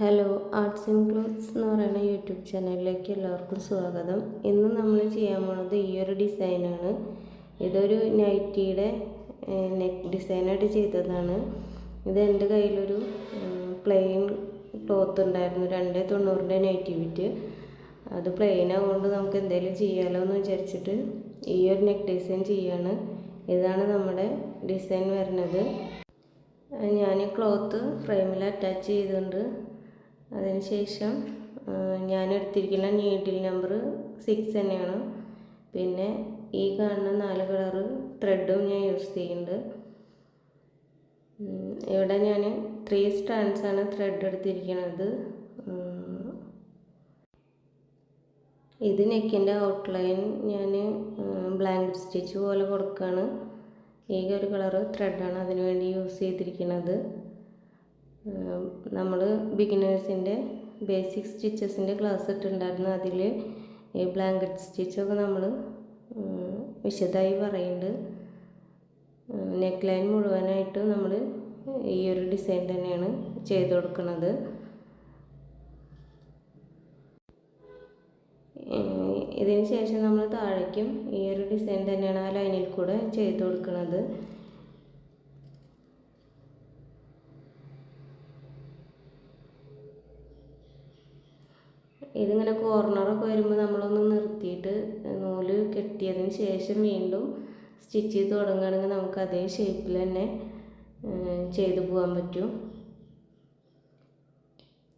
Hello, arts and clothes എന്ന് പറയുന്ന YouTube ചാനലിലേക്ക് എല്ലാവർക്കും സ്വാഗതം. ഇന്ന് നമ്മൾ ചെയ്യാൻ പോണത് ഈ ഒരു ഡിസൈനാണ്. ഇതൊരു നൈറ്റിയുടെ നെക്ക് ഡിസൈനായിട്ട് ചെയ്തതാണ്. ഇത് എൻ്റെ കയ്യിലൊരു പ്ലെയിൻ ക്ലോത്ത് ഉണ്ടായിരുന്നു, 290 നൈറ്റി വിറ്റ്. അത് പ്ലെയിൻ ആവുകൊണ്ട് നമുക്ക് എന്തെങ്കിലും ചെയ്യാമല്ലോ എന്ന് വിചാരിച്ചിട്ട് ഈ ഒരു നെക്ക് ഡിസൈൻ ചെയ്യാണ്. ഇതാണ് നമ്മുടെ ഡിസൈൻ വരുന്നത്. ഞാൻ ക്ലോത്ത് ഫ്രെയിമിൽ അറ്റാച്ച് ചെയ്തിട്ടുണ്ട്. അതിനുശേഷം ഞാൻ എടുത്തിരിക്കുന്ന നീഡിൽ നമ്പർ 6 തന്നെയാണ്. പിന്നെ ഈ കാണുന്ന 4 കളറ് ത്രെഡും ഞാൻ യൂസ് ചെയ്യുന്നുണ്ട്. ഇവിടെ ഞാൻ 3 സ്ട്രാൻഡ്സാണ് ത്രെഡ് എടുത്തിരിക്കുന്നത്. ഇത് നെക്കിൻ്റെ ഔട്ട്ലൈൻ ഞാൻ ബ്ലാങ്കറ്റ് സ്റ്റിച്ച് പോലെ കൊടുക്കുകയാണ്. ഈ ഒരു കളറ് ത്രെഡാണ് അതിനു വേണ്ടി യൂസ് ചെയ്തിരിക്കുന്നത്. നമ്മൾ ബിഗിനേഴ്സിൻ്റെ ബേസിക് സ്റ്റിച്ചസിൻ്റെ ക്ലാസ് ഇട്ടുണ്ടായിരുന്നു. അതിൽ ഈ ബ്ലാങ്കറ്റ് സ്റ്റിച്ചൊക്കെ നമ്മൾ വിശദമായി പറയുന്നുണ്ട്. നെക്ക് ലൈൻ മുഴുവനായിട്ട് നമ്മൾ ഈ ഒരു ഡിസൈൻ തന്നെയാണ് ചെയ്ത് കൊടുക്കുന്നത്. ഇതിന് ശേഷം നമ്മൾ താഴേക്കും ഈ ഒരു ഡിസൈൻ തന്നെയാണ് ആ ലൈനിൽ കൂടെ ചെയ്ത് കൊടുക്കുന്നത്. ഇതിങ്ങനെ കോർണറൊക്കെ വരുമ്പോൾ നമ്മളൊന്ന് നിർത്തിയിട്ട് നൂല് കെട്ടിയതിന് ശേഷം വീണ്ടും സ്റ്റിച്ച് ചെയ്ത് തുടങ്ങുകയാണെങ്കിൽ നമുക്ക് അതേ ഷേപ്പിൽ തന്നെ ചെയ്തു പോകാൻ പറ്റും.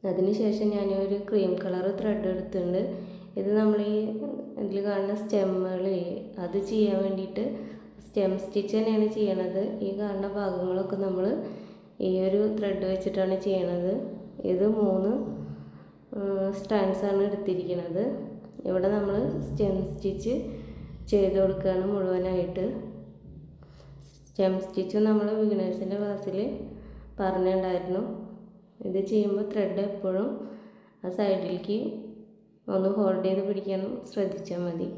അതിന് ശേഷം ഞാനൊരു ക്രീം കളർ ത്രെഡ് എടുത്തിട്ടുണ്ട്. ഇത് നമ്മൾ ഈ ഇതിൽ കാണുന്ന സ്റ്റെമ്മുകളില്ലേ, അത് ചെയ്യാൻ വേണ്ടിയിട്ട് സ്റ്റെം സ്റ്റിച്ച് തന്നെയാണ് ചെയ്യണത്. ഈ കാണുന്ന ഭാഗങ്ങളൊക്കെ നമ്മൾ ഈ ഒരു ത്രെഡ് വെച്ചിട്ടാണ് ചെയ്യണത്. ഇത് 3 സ്റ്റാൻഡ്സാണ് എടുത്തിരിക്കുന്നത്. ഇവിടെ നമ്മൾ സ്റ്റെം സ്റ്റിച്ച് ചെയ്ത് കൊടുക്കുകയാണ് മുഴുവനായിട്ട്. സ്റ്റെം സ്റ്റിച്ച് നമ്മൾ ബിഗിനേഴ്സിൻ്റെ ക്ലാസ്സിൽ പറഞ്ഞിട്ടുണ്ടായിരുന്നു. ഇത് ചെയ്യുമ്പോൾ ത്രെഡ് എപ്പോഴും ആ സൈഡിലേക്ക് ഒന്ന് ഹോൾഡ് ചെയ്ത് പിടിക്കാൻ ശ്രദ്ധിച്ചാൽ മതി.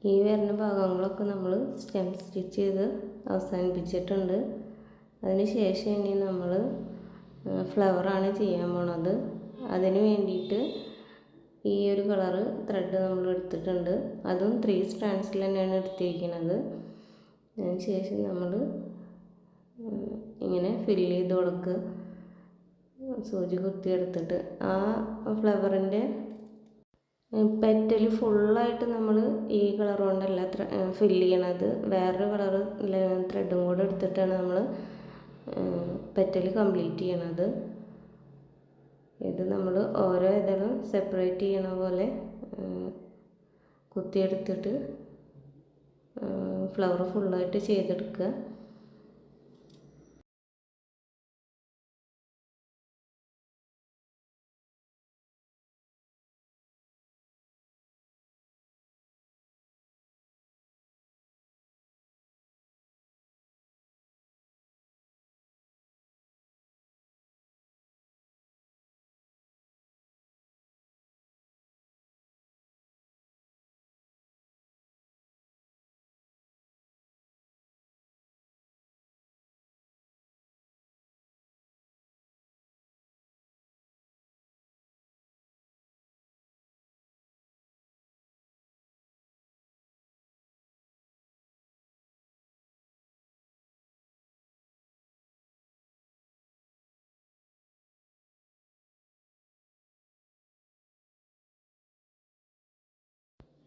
ഈ വരുന്ന ഭാഗങ്ങളൊക്കെ നമ്മൾ സ്റ്റെം സ്റ്റിച്ച് ചെയ്ത് അവസാനിപ്പിച്ചിട്ടുണ്ട്. അതിന് ശേഷം ഇനി നമ്മൾ ഫ്ലവറാണ് ചെയ്യാൻ പോണത്. അതിന് വേണ്ടിയിട്ട് ഈ ഒരു കളറ് ത്രെഡ് നമ്മൾ എടുത്തിട്ടുണ്ട്. അതും 3 സ്ട്രാൻഡ്സിൽ തന്നെയാണ് എടുത്തിരിക്കുന്നത്. അതിന് ശേഷം നമ്മൾ ഇങ്ങനെ ഫില്ല് ചെയ്ത് കൊടുക്കുക. സൂചി കുത്തി എടുത്തിട്ട് ആ ഫ്ലവറിൻ്റെ പെറ്റൽ ഫുള്ളായിട്ട് നമ്മൾ ഈ കളർ കൊണ്ടല്ല ഫില്ല് ചെയ്യണത്. വേറൊരു കളറ് ത്രെഡും കൂടെ എടുത്തിട്ടാണ് നമ്മൾ പെറ്റൽ കംപ്ലീറ്റ് ചെയ്യണത്. ഇത് നമ്മൾ ഓരോ ഇതളും സെപ്പറേറ്റ് ചെയ്യണ പോലെ കുത്തിയെടുത്തിട്ട് ഫ്ലവർ ഫുള്ളായിട്ട് ചെയ്തെടുക്കുക.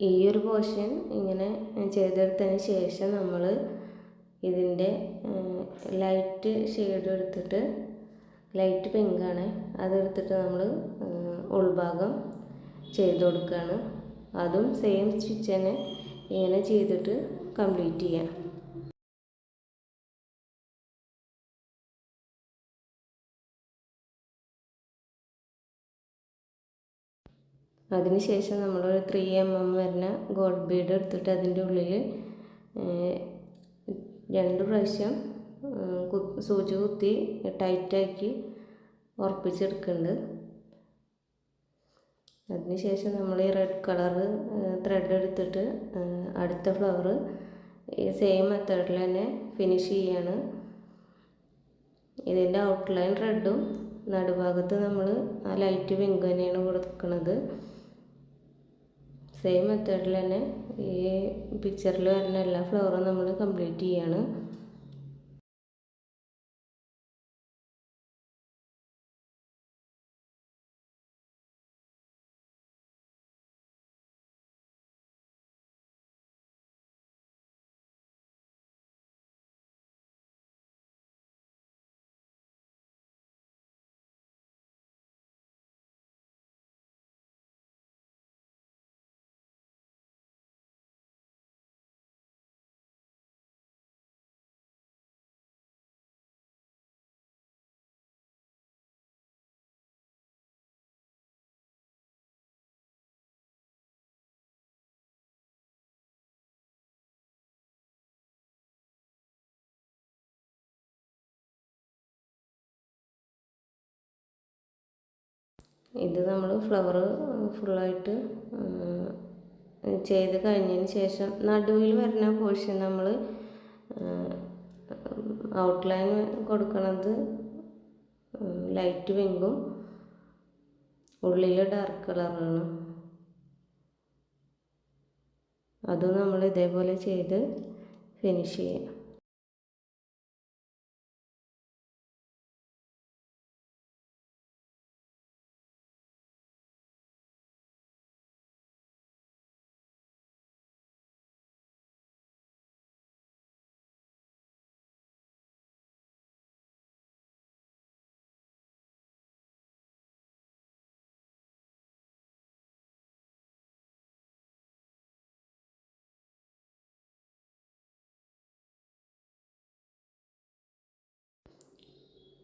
ഈ ഒരു പോർഷൻ ഇങ്ങനെ ചെയ്തെടുത്തതിന് ശേഷം നമ്മൾ ഇതിൻ്റെ ലൈറ്റ് ഷെയ്ഡ് എടുത്തിട്ട്, ലൈറ്റ് പിങ്കാണ്, അതെടുത്തിട്ട് നമ്മൾ ഉൾഭാഗം ചെയ്ത് കൊടുക്കുകയാണ്. അതും സെയിം സ്റ്റിച്ച് തന്നെ ഇങ്ങനെ ചെയ്തിട്ട് കംപ്ലീറ്റ് ചെയ്യാം. അതിനുശേഷം നമ്മളൊരു 3mm വരുന്ന ഗോൾഡ് ബീഡ് എടുത്തിട്ട് അതിൻ്റെ ഉള്ളിൽ 2 പ്രാവശ്യം സൂചി കുത്തി ടൈറ്റാക്കി ഉറപ്പിച്ചെടുക്കുന്നുണ്ട്. അതിനുശേഷം നമ്മൾ ഈ റെഡ് കളർ ത്രെഡ് എടുത്തിട്ട് അടുത്ത ഫ്ലവർ ഈ സെയിം മെത്തേഡിൽ തന്നെ ഫിനിഷ് ചെയ്യാണ്. ഇതിൻ്റെ ഔട്ട്ലൈൻ റെഡും നടുഭാഗത്ത് നമ്മൾ ആ ലൈറ്റ് പിങ്ക് തന്നെയാണ് കൊടുക്കുന്നത്. സെയിം മെത്തേഡിൽ തന്നെ ഈ പിക്ചറിൽ വരുന്ന എല്ലാ ഫ്ലവറും നമ്മൾ കംപ്ലീറ്റ് ചെയ്യാണ്. ഇത് നമ്മൾ ഫ്ലവർ ഫുള്ളായിട്ട് ചെയ്ത് കഴിഞ്ഞതിന് ശേഷം നടുവിൽ വരുന്ന പോർഷൻ നമ്മൾ ഔട്ട്ലൈൻ കൊടുക്കുന്നത് ലൈറ്റ് പിങ്കും ഉള്ളിൽ ഡാർക്ക് കളറാണ്. അതും നമ്മൾ ഇതേപോലെ ചെയ്ത് ഫിനിഷ് ചെയ്യാം.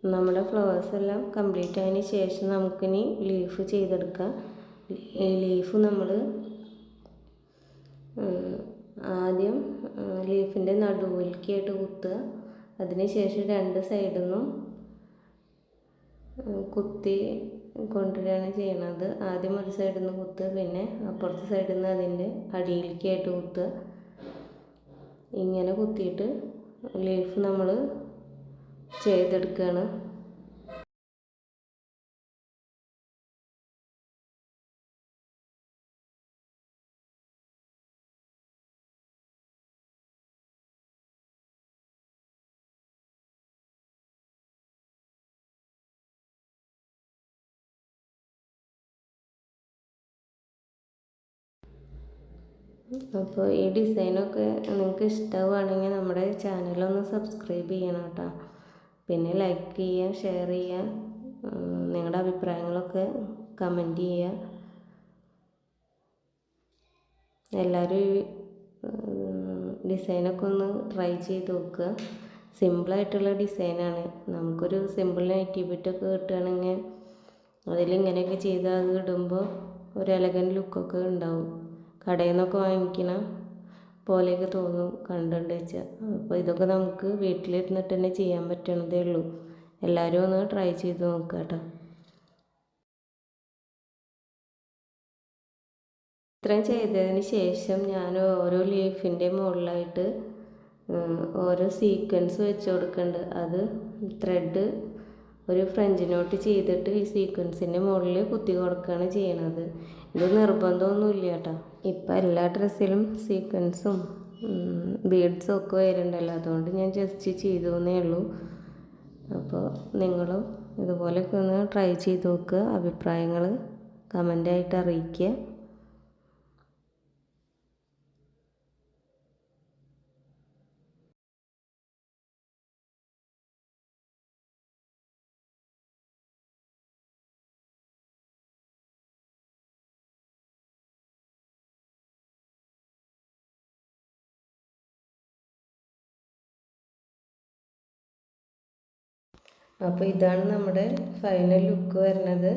നമ്മുടെ ഫ്ലവേഴ്സ് എല്ലാം കംപ്ലീറ്റ് ആയതിന് ശേഷം നമുക്കിനി ലീഫ് ചെയ്തെടുക്കാം. ലീഫ് നമ്മൾ ആദ്യം ലീഫിൻ്റെ നടുവിലേക്കായിട്ട് കുത്തുക. അതിനുശേഷം 2 സൈഡിൽ നിന്നും കുത്തി കൊണ്ടുവരികയാണ് ചെയ്യണത്. ആദ്യം ഒരു സൈഡിൽ നിന്ന് കുത്തുക, പിന്നെ അപ്പുറത്തെ സൈഡിൽ നിന്ന് അതിൻ്റെ അടിയിലേക്കായിട്ട് കുത്തുക. ഇങ്ങനെ കുത്തിയിട്ട് ലീഫ് നമ്മൾ ചെയ്തെടുക്കുകയാണ്. അപ്പോൾ ഈ ഡിസൈനൊക്കെ നിങ്ങൾക്ക് ഇഷ്ടമാവുകയാണെങ്കിൽ നമ്മുടെ ചാനലൊന്ന് സബ്സ്ക്രൈബ് ചെയ്യണം കേട്ടോ. പിന്നെ ലൈക്ക് ചെയ്യുക, ഷെയർ ചെയ്യുക, നിങ്ങളുടെ അഭിപ്രായങ്ങളൊക്കെ കമൻറ്റ് ചെയ്യുക. എല്ലാവരും ഈ ഡിസൈനൊക്കെ ഒന്ന് ട്രൈ ചെയ്ത് നോക്കുക. സിമ്പിളായിട്ടുള്ള ഡിസൈനാണ്. നമുക്കൊരു സിമ്പിൾ നൈറ്റി ബിറ്റൊക്കെ കിട്ടുകയാണെങ്കിൽ അതിലിങ്ങനെയൊക്കെ ചെയ്താൽ അത് ഇടുമ്പോൾ ഒരു എലഗൻറ്റ് ലുക്കൊക്കെ ഉണ്ടാവും. കടയിൽ നിന്നൊക്കെ വാങ്ങിക്കണ പോലെയൊക്കെ തോന്നും കണ്ടുകൊണ്ട് വെച്ചാൽ. അപ്പോൾ ഇതൊക്കെ നമുക്ക് വീട്ടിലിരുന്നിട്ട് തന്നെ ചെയ്യാൻ പറ്റണതേ ഉള്ളൂ. എല്ലാവരും ഒന്ന് ട്രൈ ചെയ്ത് നോക്കുക കേട്ടോ. ഇത്രയും ചെയ്തതിന് ശേഷം ഞാൻ ഓരോ ലീഫിൻ്റെ മുകളിലായിട്ട് ഓരോ സീക്വൻസ് വെച്ച് കൊടുക്കുന്നുണ്ട്. അത് ത്രെഡ് ഒരു ഫ്രഞ്ച് നോട്ട് ചെയ്തിട്ട് ഈ സീക്വൻസിൻ്റെ മുകളിൽ കുത്തി കൊടുക്കുകയാണ് ചെയ്യണത്. ഇത് നിർബന്ധമൊന്നുമില്ല കേട്ടോ. ഇപ്പം എല്ലാ ഡ്രസ്സിലും സീക്വൻസും ബീഡ്സും ഒക്കെ വരുന്നുണ്ടല്ലോ, അതുകൊണ്ട് ഞാൻ ജസ്റ്റ് ചെയ്തു എന്നേ ഉള്ളൂ. അപ്പോൾ നിങ്ങളും ഇതുപോലെയൊക്കെ ഒന്ന് ട്രൈ ചെയ്ത് നോക്കുക. അഭിപ്രായങ്ങൾ കമൻ്റായിട്ട് അറിയിക്കുക. അപ്പോൾ ഇതാണ് നമ്മുടെ ഫൈനൽ ലുക്ക് വരുന്നത്.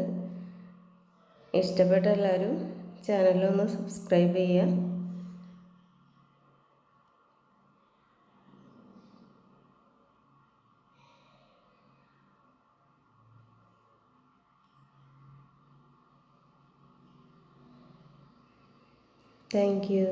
ഇഷ്ടപ്പെട്ട എല്ലാവരും ചാനലൊന്ന് സബ്സ്ക്രൈബ് ചെയ്യുക. Thank you.